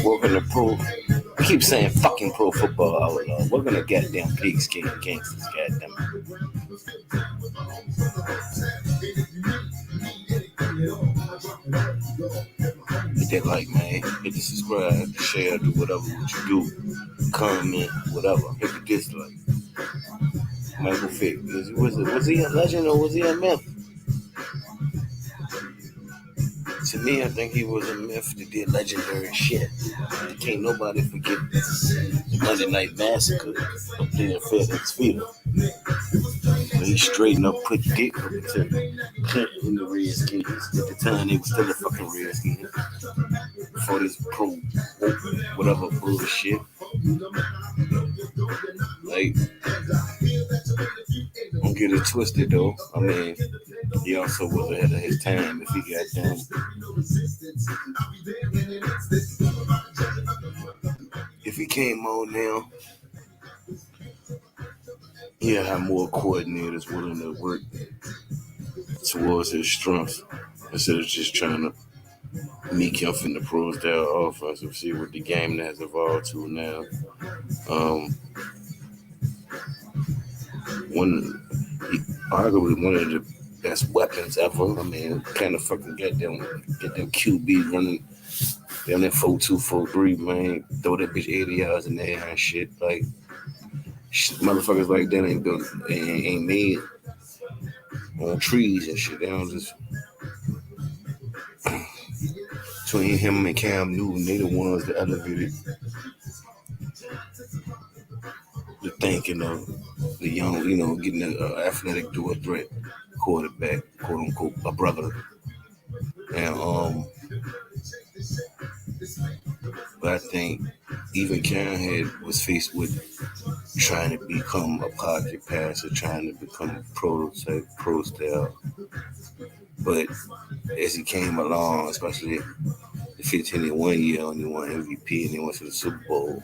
Welcome to pro. I keep saying fucking pro football outlaw. We're gonna goddamn pigskin gangsters, goddamn. Hit that like, man. Hit the subscribe, share, do whatever what you do. Comment, whatever. Hit the dislike. Michael Vick. Was he a legend or was he a myth? To me, I think he was a myth that did legendary shit. Can't nobody forget the Monday Night Massacre up there in FedEx Field. When he straightened up, put dick up into Clinton in the Redskins. At the time, they were still the fucking Redskins. Before this pro whatever bullshit. Like, don't get it twisted though. I mean, he also was ahead of his time if he got down. If he came on now, he'll have more coordinators willing to work towards his strengths instead of just trying to meet him from the pros style offense and see what the game has evolved to now. Arguably one of the best weapons ever. I mean, kind of fucking get them QB running down that 4-2, 4-3, man. Throw that bitch 80 yards in the air and shit. Like, motherfuckers like that ain't made on trees and shit. They don't just. Between him and Cam Newton, they the ones that elevated the thinking of the young, getting an athletic dual threat quarterback, quote unquote, a brother. And but I think even Cam was faced with trying to become a pocket passer, trying to become a prototype, pro style. But as he came along, especially the 15-1 year when he won MVP and he went to the Super Bowl,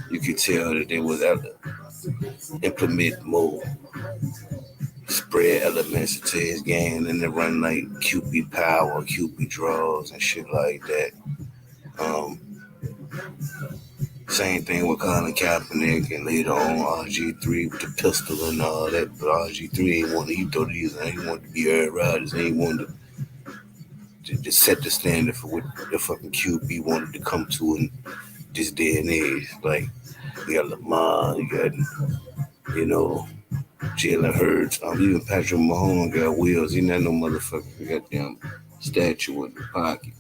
you could tell that they was out to implement more spread elements into his game and then run like QB power, QB draws and shit like that. Same thing with Colin Kaepernick and later on RG3 with the pistol and all that. But RG3 ain't want to eat those. He wanted to be Aaron Rodgers. He ain't wanted to set the standard for what the fucking QB wanted to come to in this day and age. Like, you got Lamar, you got, Jalen Hurts. Even Patrick Mahomes got wheels. He not no motherfucking goddamn statue in the pocket.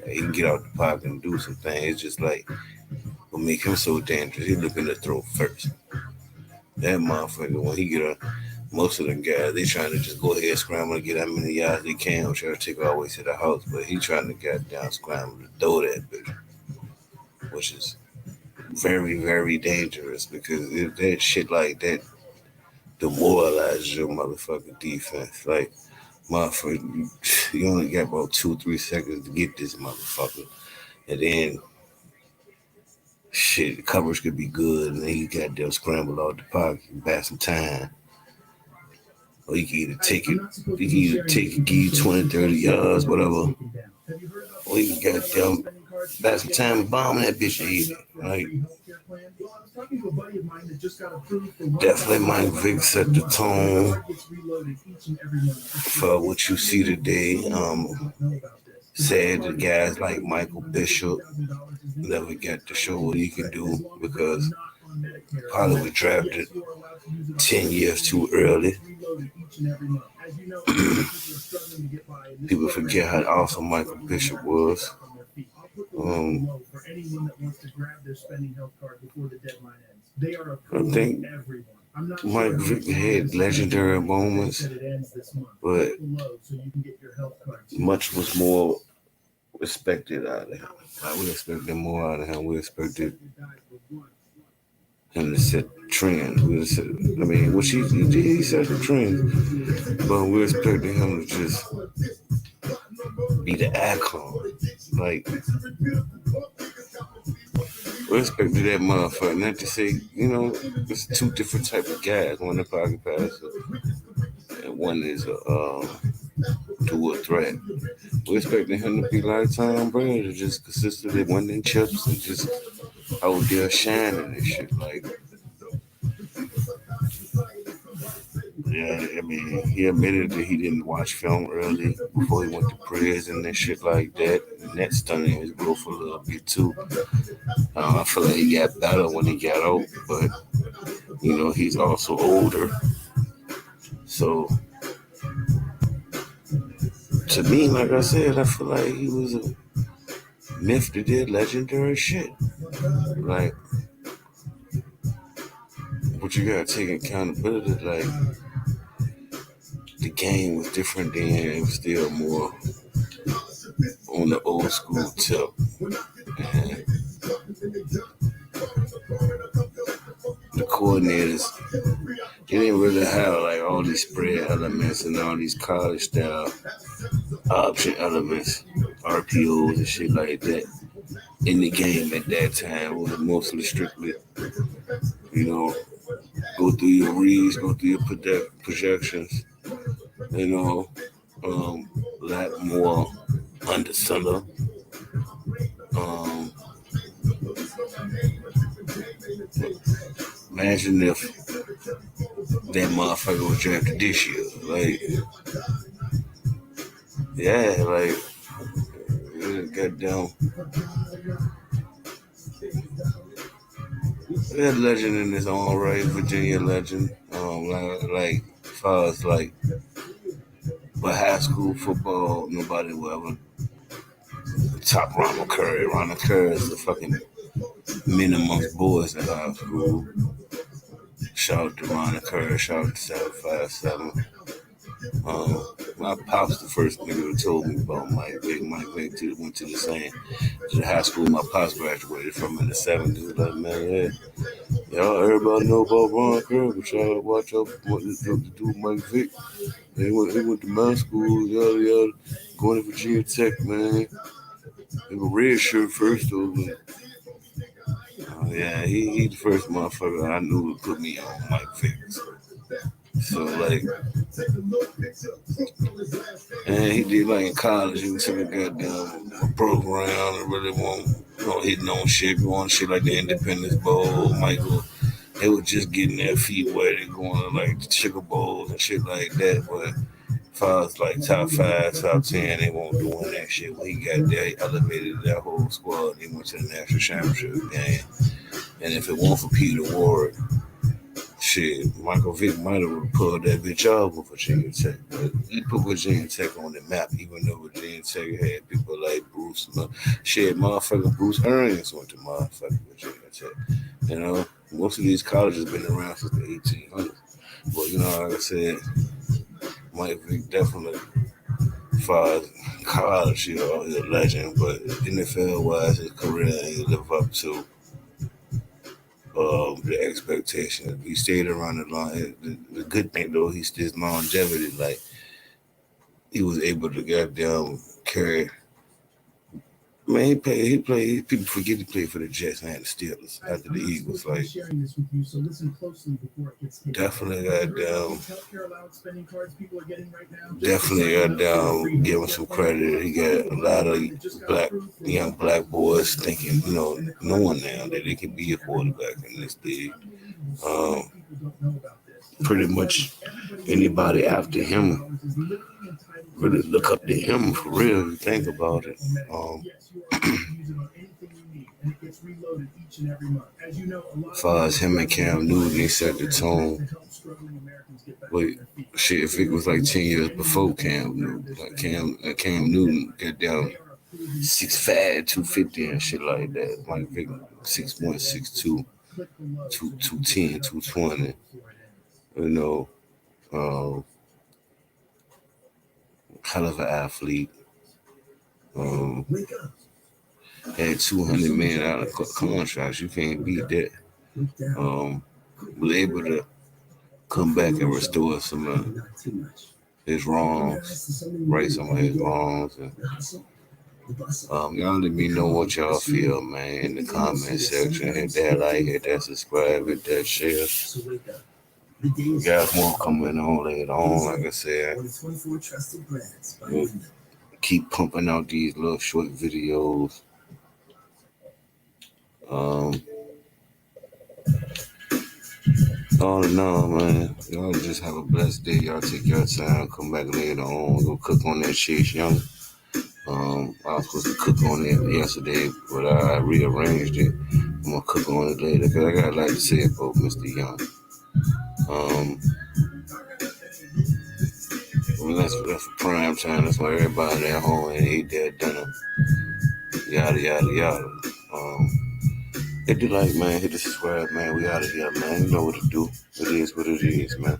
He can get out the pocket and do some things. It's just like, what make him so dangerous? He looking to throw first. That motherfucker, when he get up, most of them guys, they trying to just go ahead scramble and get how many yards they can or try to take all the way to the house. But he trying to get down scramble to throw that bitch, which is very, very dangerous because if that shit like that demoralizes your motherfucking defense. Like, motherfucker, you only got about 2-3 seconds to get this motherfucker. And then, shit, the coverage could be good, and then you got them scramble out the pocket and buy some time. Or you can either take it, give you 20, 30 yards, whatever. Or you can got them buy some time and bomb that bitch easy. Like, definitely Mike Vick set the tone for what you see today. Sad that guys like Michael Bishop never got to show what he can do because probably was drafted 10 years too early. People forget how awesome Michael Bishop was. I think Mike Vick had legendary moments, but much was more respected out of him. We expected more out of him. We expected him to set trends. Which he set the trends, but we expected him to just be the icon. like respect to that motherfucker. Not to say, it's two different type of guys. One a pocket passer, and one is a dual threat. We're expecting him to be like Tom Brady, just consistently winning chips and just out there shining and shit. Like, yeah, I mean, he admitted that he didn't watch film early before he went to prison and shit like that. And that stunted his growth a little bit too. I feel like he got better when he got out, but he's also older. So to me, like I said, I feel like he was a myth that did legendary shit. Like, but you gotta take accountability. Like, the game was different then; it was still more on the old school tip. And the coordinators, they didn't really have like all these spread elements and all these college style option elements, RPOs and shit like that in the game at that time. It was mostly strictly, go through your reads, go through your projections, a lot more under center. Imagine if that motherfucker was drafted this year. Like, yeah, like, goddamn. They're a legend in his own right, Virginia legend. Like, as far as like, but high school football, nobody will ever top Ronald Curry. Ronald Curry is the fucking men amongst boys in high school. Shout out to Ronald Curry. Shout out to 757. My pops the first nigga who told me about Mike Vick. Mike Vick went to the high school my pops graduated from in the 70s. Like, man, yeah. Y'all, everybody know about Ron Curry, but y'all watch out for what to do with Mike Vick. He went to my school, yada yada, going to Virginia Tech, man. He was a red shirt first though. Yeah, he the first motherfucker I knew would put me on Mike Vick. So like, and he did like in college, he took a goddamn program and really hitting on shit, going shit like the Independence Bowl, Michael. They were just getting their feet wet and going to like the Sugar Bowls and shit like that. But as far as like top 5, top 10, they won't doing that shit. When he got there, he elevated that whole squad. They went to the national championship game. And if it weren't for Peter Ward, shit, Michael Vick might have pulled that bitch off with Virginia Tech. But he put Virginia Tech on the map, even though Virginia Tech had people like Bruce. Shit, motherfucking Bruce Arians went to motherfucking Virginia Tech. Most of these colleges been around since the 1800s. But, like I said, Mike Vick definitely, as far as college, he's a legend. But NFL-wise, his career ain't live up to the expectation. He stayed around the line. The good thing though, his longevity. Like, he was able to goddamn carry. Man, he played. People forget he played for the Jets and the Steelers after the Eagles. Like, definitely goddamn, give him some credit. He got a lot of young black boys thinking, knowing now that they can be a quarterback in this league. Pretty much anybody after him really look up to him for real if you think about it. As far as him and Cam Newton, they set the tone. Wait, shit, if it was like 10 years before Cam Newton, like Cam Newton got down 6'5", 250 and shit like that. Like Vick 6'1", 6'2", 210, 220. Hell of an athlete. Had $200 million contracts. You can't beat that. Was able to come back and restore some of his wrongs, right some of his wrongs, and Y'all let me know what y'all feel, man, in the comment section. Hit that like, hit that subscribe, hit that share. We got more coming on later on, like I said. We'll keep pumping out these little short videos. All in all, man, y'all just have a blessed day. Y'all take your time. Come back later on. Go cook on that shit, young. I was supposed to cook on it yesterday, but I rearranged it. I'm gonna cook on it later because I got a lot to say about Mr. Young. Well, that's for prime time. That's why everybody at home and eat their dinner. Yada yada yada. Hit the like, man. Hit the subscribe, man. We out of here, man. You know what to do. It is what it is, man.